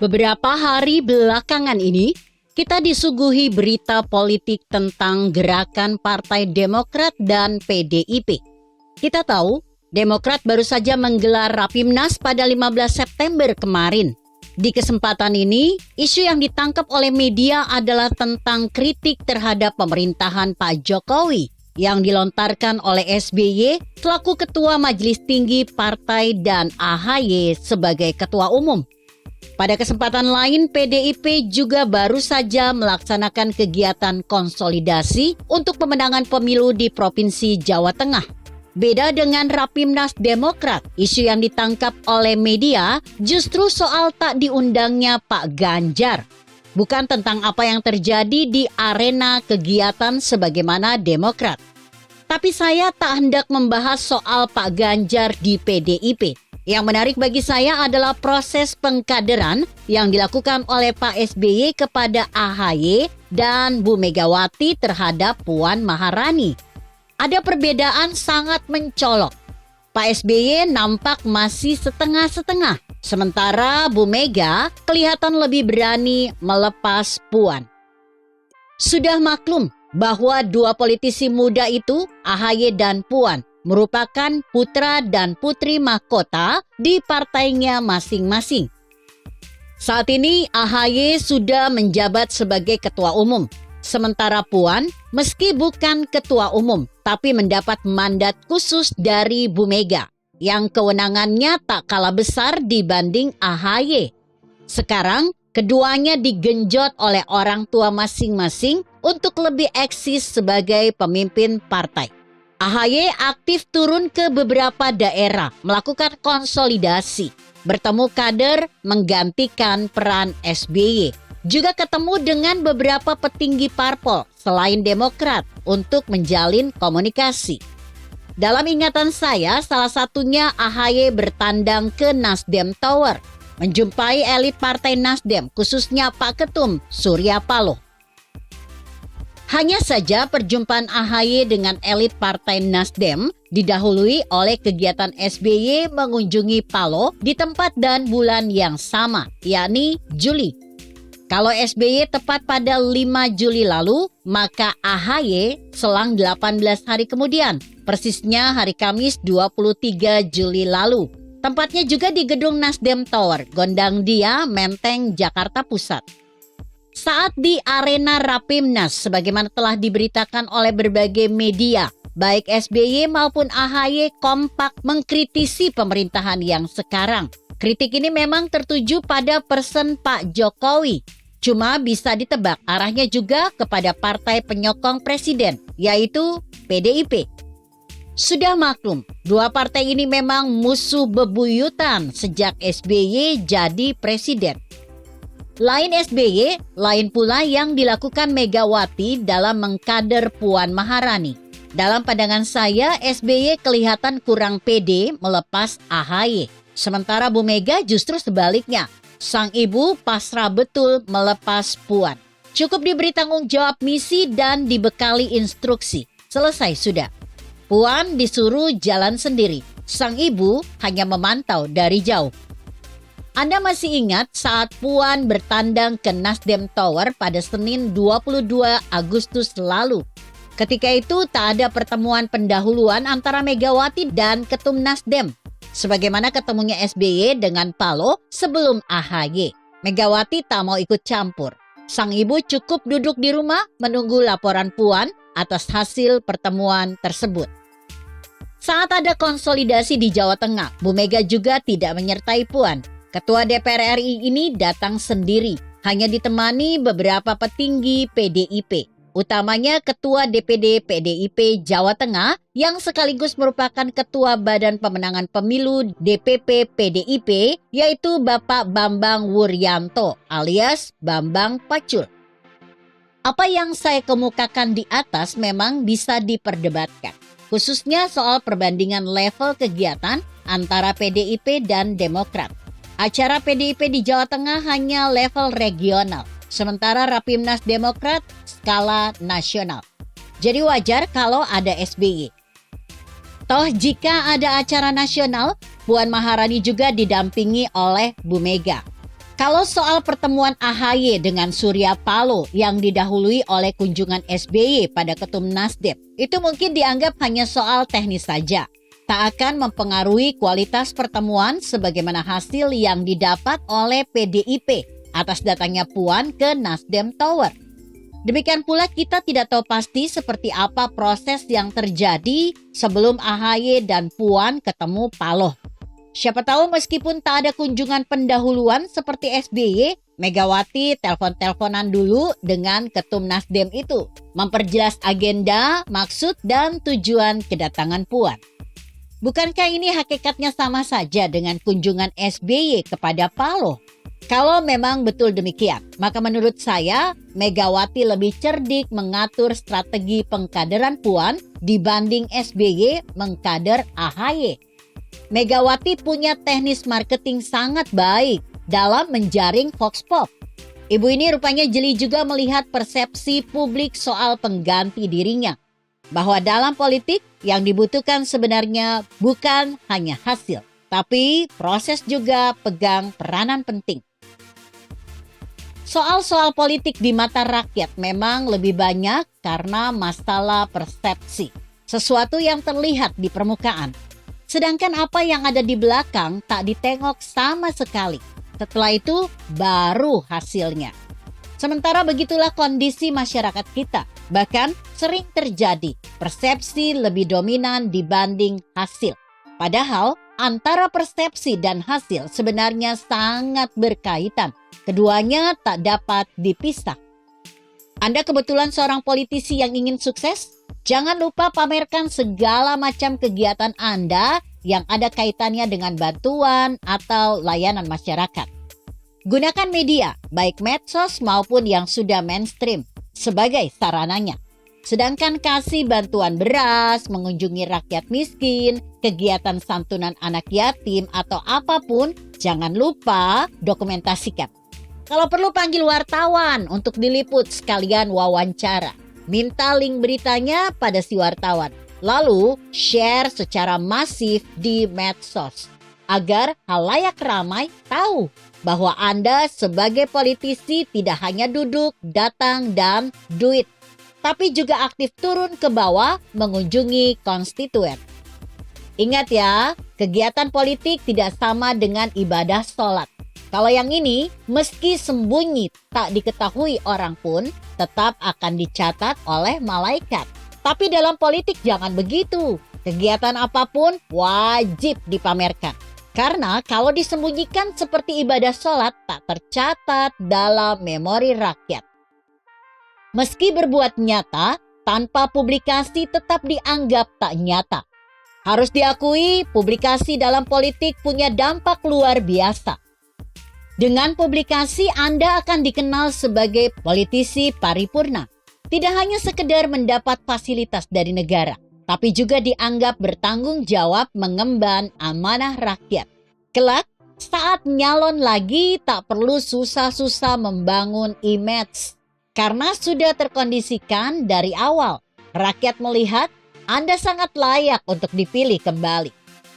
Beberapa hari belakangan ini, kita disuguhi berita politik tentang gerakan Partai Demokrat dan PDIP. Kita tahu, Demokrat baru saja menggelar Rapimnas pada 15 September kemarin. Di kesempatan ini, isu yang ditangkap oleh media adalah tentang kritik terhadap pemerintahan Pak Jokowi yang dilontarkan oleh SBY selaku Ketua Majelis Tinggi Partai dan AHY sebagai Ketua Umum. Pada kesempatan lain, PDIP juga baru saja melaksanakan kegiatan konsolidasi untuk pemenangan pemilu di Provinsi Jawa Tengah. Beda dengan Rapimnas Demokrat, isu yang ditangkap oleh media justru soal tak diundangnya Pak Ganjar. Bukan tentang apa yang terjadi di arena kegiatan sebagaimana Demokrat. Tapi saya tak hendak membahas soal Pak Ganjar di PDIP. Yang menarik bagi saya adalah proses pengkaderan yang dilakukan oleh Pak SBY kepada AHY dan Bu Megawati terhadap Puan Maharani. Ada perbedaan sangat mencolok. Pak SBY nampak masih setengah-setengah, sementara Bu Mega kelihatan lebih berani melepas Puan. Sudah maklum bahwa dua politisi muda itu, AHY dan Puan, merupakan putra dan putri mahkota di partainya masing-masing. Saat ini AHY sudah menjabat sebagai ketua umum, sementara Puan meski bukan ketua umum, tapi mendapat mandat khusus dari Bu Mega yang kewenangannya tak kalah besar dibanding AHY. Sekarang keduanya digenjot oleh orang tua masing-masing untuk lebih eksis sebagai pemimpin partai. AHY aktif turun ke beberapa daerah melakukan konsolidasi, bertemu kader menggantikan peran SBY. Juga ketemu dengan beberapa petinggi parpol selain Demokrat untuk menjalin komunikasi. Dalam ingatan saya, salah satunya AHY bertandang ke Nasdem Tower, menjumpai elit partai Nasdem, khususnya Pak Ketum Surya Paloh. Hanya saja perjumpaan AHY dengan elit partai Nasdem didahului oleh kegiatan SBY mengunjungi Paloh di tempat dan bulan yang sama, yakni Juli. Kalau SBY tepat pada 5 Juli lalu, maka AHY selang 18 hari kemudian, persisnya hari Kamis 23 Juli lalu. Tempatnya juga di gedung Nasdem Tower, Gondang Dia, Menteng, Jakarta Pusat. Saat di arena Rapimnas, sebagaimana telah diberitakan oleh berbagai media, baik SBY maupun AHY kompak mengkritisi pemerintahan yang sekarang. Kritik ini memang tertuju pada person Pak Jokowi. Cuma bisa ditebak arahnya juga kepada partai penyokong presiden, yaitu PDIP. Sudah maklum, dua partai ini memang musuh bebuyutan sejak SBY jadi presiden. Lain SBY, lain pula yang dilakukan Megawati dalam mengkader Puan Maharani. Dalam pandangan saya, SBY kelihatan kurang pede melepas AHY. Sementara Bu Mega justru sebaliknya. Sang ibu pasrah betul melepas Puan. Cukup diberi tanggung jawab misi dan dibekali instruksi. Selesai sudah. Puan disuruh jalan sendiri. Sang ibu hanya memantau dari jauh. Anda masih ingat saat Puan bertandang ke Nasdem Tower pada Senin 22 Agustus lalu. Ketika itu tak ada pertemuan pendahuluan antara Megawati dan Ketum Nasdem. Sebagaimana ketemunya SBY dengan Paloh sebelum AHY. Megawati tak mau ikut campur. Sang ibu cukup duduk di rumah menunggu laporan Puan atas hasil pertemuan tersebut. Saat ada konsolidasi di Jawa Tengah, Bu Mega juga tidak menyertai Puan. Ketua DPR RI ini datang sendiri, hanya ditemani beberapa petinggi PDIP. Utamanya Ketua DPD PDIP Jawa Tengah yang sekaligus merupakan Ketua Badan Pemenangan Pemilu DPP PDIP, yaitu Bapak Bambang Wuryanto alias Bambang Pacul. Apa yang saya kemukakan di atas memang bisa diperdebatkan, khususnya soal perbandingan level kegiatan antara PDIP dan Demokrat. Acara PDIP di Jawa Tengah hanya level regional, sementara Rapimnas Demokrat skala nasional. Jadi wajar kalau ada SBY. Toh jika ada acara nasional, Puan Maharani juga didampingi oleh Bu Mega. Kalau soal pertemuan AHY dengan Surya Paloh yang didahului oleh kunjungan SBY pada Ketum Nasdem, itu mungkin dianggap hanya soal teknis saja. Tak akan mempengaruhi kualitas pertemuan sebagaimana hasil yang didapat oleh PDIP atas datangnya Puan ke Nasdem Tower. Demikian pula kita tidak tahu pasti seperti apa proses yang terjadi sebelum AHY dan Puan ketemu Paloh. Siapa tahu meskipun tak ada kunjungan pendahuluan seperti SBY, Megawati telepon-teleponan dulu dengan Ketum Nasdem itu, memperjelas agenda, maksud, dan tujuan kedatangan Puan. Bukankah ini hakikatnya sama saja dengan kunjungan SBY kepada Paloh? Kalau memang betul demikian, maka menurut saya Megawati lebih cerdik mengatur strategi pengkaderan Puan dibanding SBY mengkader AHY. Megawati punya teknis marketing sangat baik dalam menjaring Vox Pop. Ibu ini rupanya jeli juga melihat persepsi publik soal pengganti dirinya. Bahwa dalam politik yang dibutuhkan sebenarnya bukan hanya hasil, tapi proses juga pegang peranan penting. Soal-soal politik di mata rakyat memang lebih banyak karena masalah persepsi. Sesuatu yang terlihat di permukaan. Sedangkan apa yang ada di belakang tak ditengok sama sekali. Setelah itu baru hasilnya. Sementara begitulah kondisi masyarakat kita. Bahkan sering terjadi persepsi lebih dominan dibanding hasil. Padahal antara persepsi dan hasil sebenarnya sangat berkaitan. Keduanya tak dapat dipisah. Anda kebetulan seorang politisi yang ingin sukses? Jangan lupa pamerkan segala macam kegiatan Anda yang ada kaitannya dengan bantuan atau layanan masyarakat. Gunakan media, baik medsos maupun yang sudah mainstream, sebagai sarananya. Sedangkan kasih bantuan beras, mengunjungi rakyat miskin, kegiatan santunan anak yatim, atau apapun, jangan lupa dokumentasikan. Kalau perlu panggil wartawan untuk diliput sekalian wawancara. Minta link beritanya pada si wartawan. Lalu share secara masif di medsos. Agar halayak ramai tahu bahwa Anda sebagai politisi tidak hanya duduk, datang, dan duit. Tapi juga aktif turun ke bawah mengunjungi konstituen. Ingat ya, kegiatan politik tidak sama dengan ibadah sholat. Kalau yang ini, meski sembunyi tak diketahui orang pun, tetap akan dicatat oleh malaikat. Tapi dalam politik jangan begitu. Kegiatan apapun wajib dipamerkan. Karena kalau disembunyikan seperti ibadah sholat, tak tercatat dalam memori rakyat. Meski berbuat nyata, tanpa publikasi tetap dianggap tak nyata. Harus diakui, publikasi dalam politik punya dampak luar biasa. Dengan publikasi, Anda akan dikenal sebagai politisi paripurna. Tidak hanya sekedar mendapat fasilitas dari negara, tapi juga dianggap bertanggung jawab mengemban amanah rakyat. Kelak, saat nyalon lagi tak perlu susah-susah membangun image. Karena sudah terkondisikan dari awal. Rakyat melihat Anda sangat layak untuk dipilih kembali.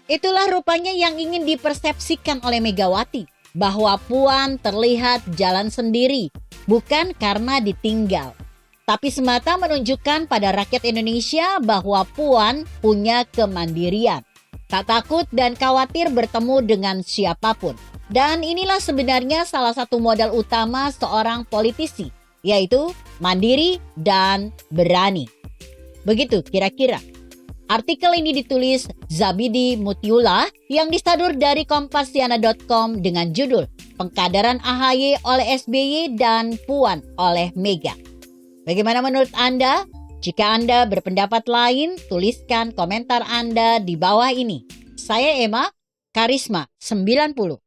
Itulah rupanya yang ingin dipersepsikan oleh Megawati. Bahwa Puan terlihat jalan sendiri, bukan karena ditinggal. Tapi semata menunjukkan pada rakyat Indonesia bahwa Puan punya kemandirian. Tak takut dan khawatir bertemu dengan siapapun. Dan inilah sebenarnya salah satu modal utama seorang politisi, yaitu mandiri dan berani. Begitu kira-kira. Artikel ini ditulis Zabidi Mutiullah yang disadur dari Kompasiana.com dengan judul Pengkaderan AHY oleh SBY dan Puan oleh Mega. Bagaimana menurut Anda? Jika Anda berpendapat lain, tuliskan komentar Anda di bawah ini. Saya Emma, Karisma 90.